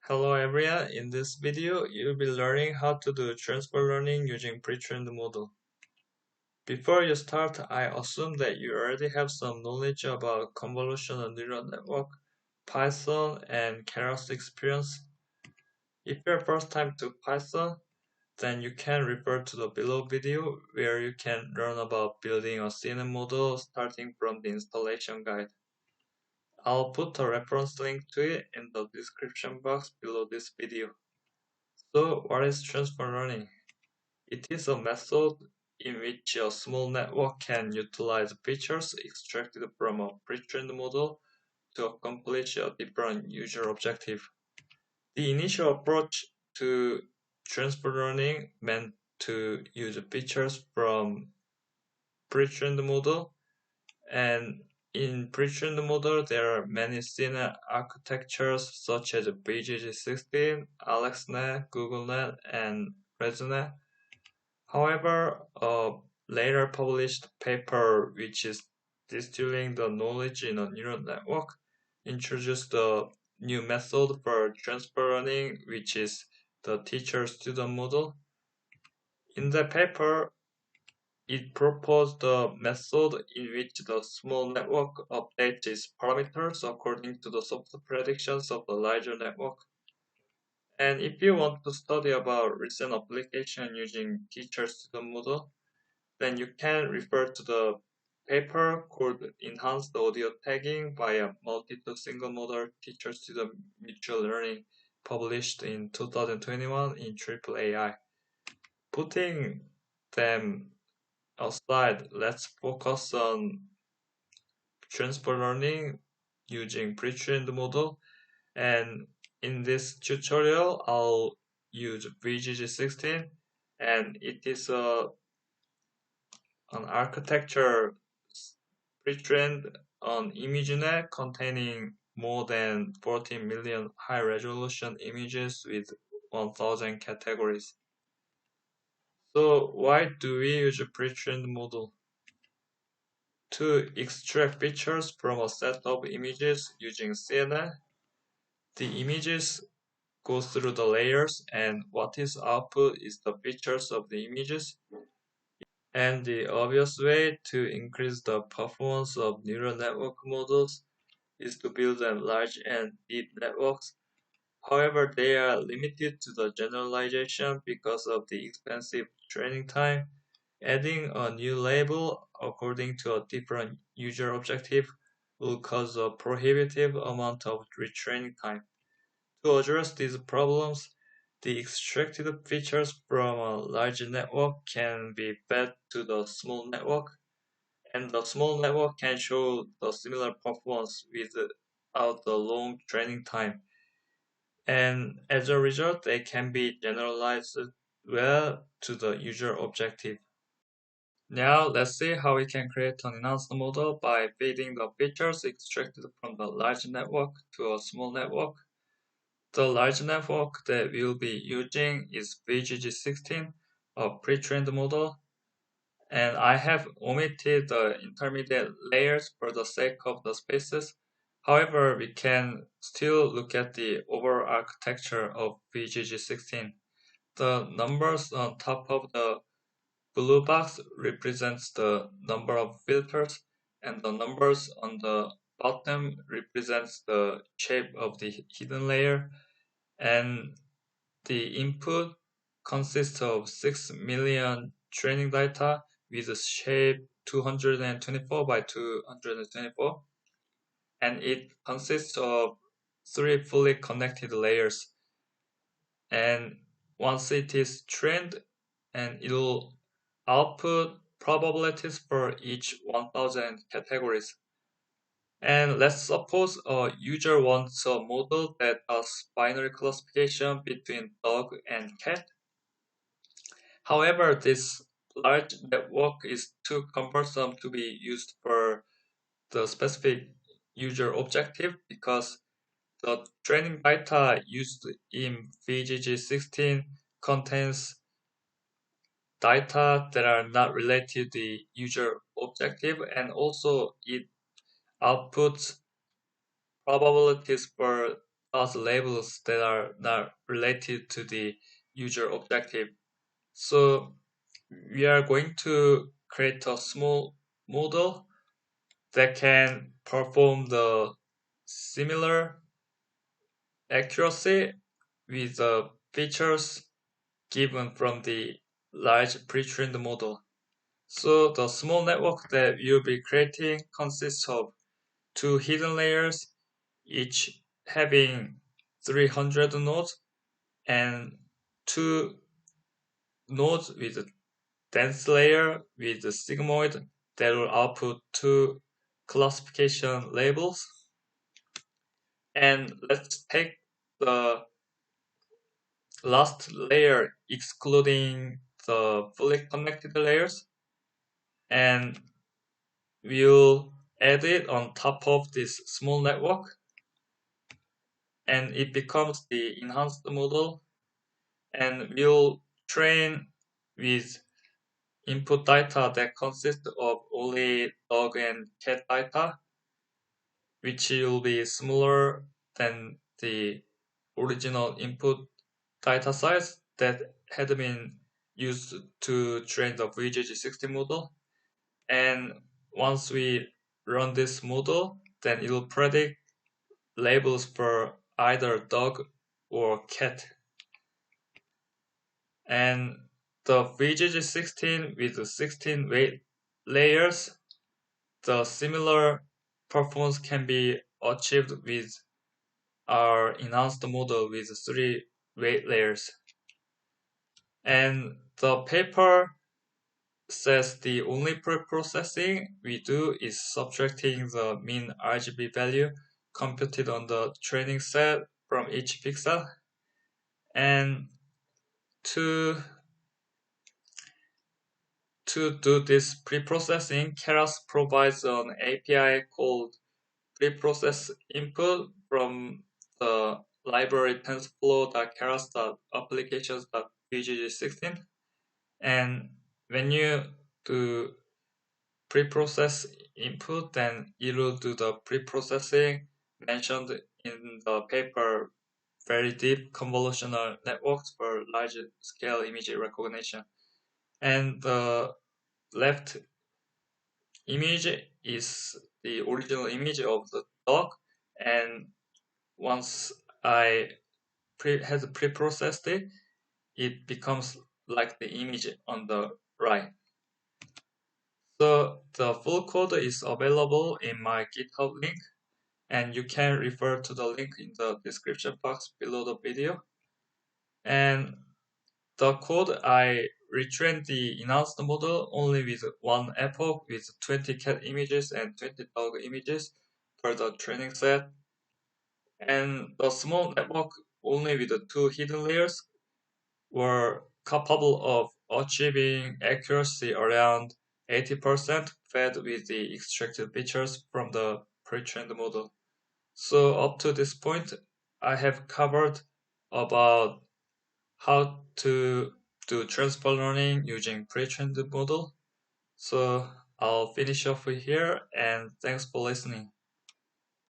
Hello everyone, in this video you'll be learning how to do transfer learning using pre-trained model. Before you start, I assume that you already have some knowledge about convolutional neural network, Python, and Keras experience. If you're first time to Python, then you can refer to the below video where you can learn about building a CNN model starting from the installation guide. I'll put a reference link to it in the description box below this video. So what is transfer learning? It is a method in which a small network can utilize features extracted from a pre-trained model to accomplish a different user objective. The initial approach to transfer learning meant to use features from pre-trained model, and in pre-trained model there are many CNN architectures such as BGG16, AlexNet, GoogleNet, and ResNet. However, a later published paper, which is distilling the knowledge in a neural network, introduced a new method for transfer learning, which is the teacher-student model. In the paper, it proposed a method in which the small network updates its parameters according to the soft predictions of the larger network. And if you want to study about recent application using teacher-student model, then you can refer to the paper called Enhanced Audio Tagging via Multi-to-Single Model Teacher-Student Mutual Learning, published in 2021 in AAAI. Putting them aside, let's focus on transfer learning using pre-trained model. And in this tutorial, I'll use VGG16, and it is an architecture pre-trained on ImageNet containing more than 14 million high-resolution images with 1,000 categories. So why do we use a pre-trained model? To extract features from a set of images using CNN, the images go through the layers, and what is output is the features of the images. And the obvious way to increase the performance of neural network models is to build them large and deep networks. However, they are limited to the generalization because of the expensive training time. Adding a new label according to a different user objective will cause a prohibitive amount of retraining time. To address these problems, the extracted features from a large network can be fed to the small network, and the small network can show the similar performance without the long training time. And as a result, they can be generalized well to the user objective. Now let's see how we can create an enhanced model by feeding the features extracted from the large network to a small network. The large network that we'll be using is VGG16, a pre-trained model, and I have omitted the intermediate layers for the sake of the spaces. However, we can still look at the overall architecture of VGG16. The numbers on top of the blue box represents the number of filters, and the numbers on the bottom represents the shape of the hidden layer, and the input consists of 6 million training data with a shape 224 by 224, and it consists of 3 fully connected layers. And once it is trained, and it will output probabilities for each 1,000 categories. And let's suppose a user wants a model that does binary classification between dog and cat. However, this large network is too cumbersome to be used for the specific user objective because the training data used in VGG16 contains data that are not related to the user objective, and also it outputs probabilities for class labels that are not related to the user objective. So we are going to create a small model that can perform the similar accuracy with the features given from the large pre-trained model. So the small network that you'll be creating consists of two hidden layers, each having 300 nodes, and two nodes with a dense layer with a sigmoid that will output two classification labels. And let's take the last layer excluding the fully connected layers, and we'll add it on top of this small network, and it becomes the enhanced model, and we'll train with input data that consists of only dog and cat data, which will be smaller than the original input data size that had been used to train the VGG60 model. And once we run this model, then it will predict labels for either dog or cat. And the VGG16 with the 16 weight layers, the similar performance can be achieved with our enhanced model with 3 weight layers. And the paper says the only preprocessing we do is subtracting the mean RGB value computed on the training set from each pixel. And to do this preprocessing, Keras provides an API called preprocess input from the library tensorflow.keras.applications.pgg16. And when you do preprocess input, then it will do the preprocessing mentioned in the paper, very deep convolutional networks for large scale image recognition. And the left image is the original image of the dog, and once I had preprocessed it, it becomes like the image on the right. So the full code is available in my GitHub link, and you can refer to the link in the description box below the video. And the code, I retrained the enhanced model only with one epoch with 20 cat images and 20 dog images for the training set. And the small network only with the two hidden layers were capable of achieving accuracy around 80% fed with the extracted features from the pre-trained model. So up to this point, I have covered about how to do transfer learning using pre-trained model. So I'll finish off here, and thanks for listening.